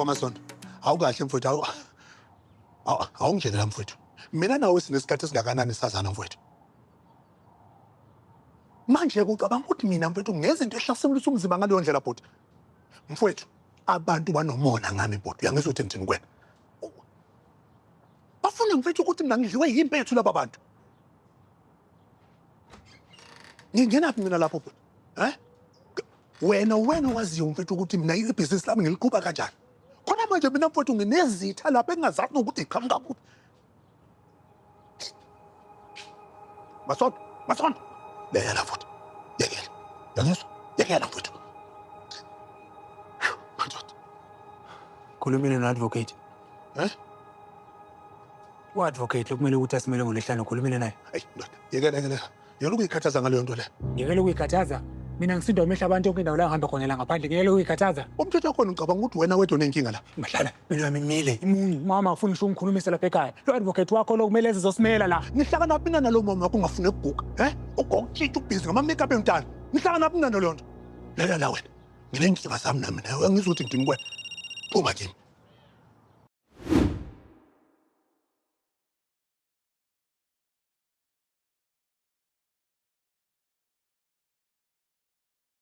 kwamasonto. Awukahle mfowethu, awungitshela mfowethu. Mina nawe sinesikhathi esingakanani sazana mfowethu. Manje kucabanga ukuthi mina mfowethu ngezinto ehlaselisa umzimba ngaleyo ndlela bhuti. Mfowethu, abantu banomona ngami bhuti, uyangizwa ukuthi ngithini kuwena. Bafuna mfowethu ukuthi mina ngidliwe yimpethu laba bantu. Ngingenaphi mina lapho bhuti? Wena waziyo mfowethu ukuthi mina ibhizinisi lami ngiliqhuba kanjani. Khona manje mina mfowethu nginezitha lapha engingazazi nokuthi iqhamuka kuphi. Masonto. Leyela futhi. Yekela. Yangizwa? Yekela futhi. Madoda. Khulumile no-advocate. U-advocate lokumele ukuthi asimele ngoLwesihlanu ukhulumile naye. Hayi ndoda, yekela. Yekela ukuyikhathaza ngaleyo nto le. Ngiyekela ukuyikhathaza. Mina ngisindwa amehla abantu yonke indawo la ngihamba khona la ngaphandle. Ngiyekela ukuyikhathaza. Umthetho wakhona ngicabanga ukuthi wena wedwa unenkinga la. Mahlala, mina ngimile. Mama ufuna usho ungikhulumise lapha ekhaya. Lo advocate wakho lo kumele ezizosimela la. Nihlangana naphi nalo mama wakho ungafuna ukuguga, Ugokutshitha ubhizi ngama-makeup emntana. Nihlangana naphi nalo nto? Lalela wena. Nginenkinga sami nami nawe, angizwa ukuthi ngidini kuwena. Uma kimi.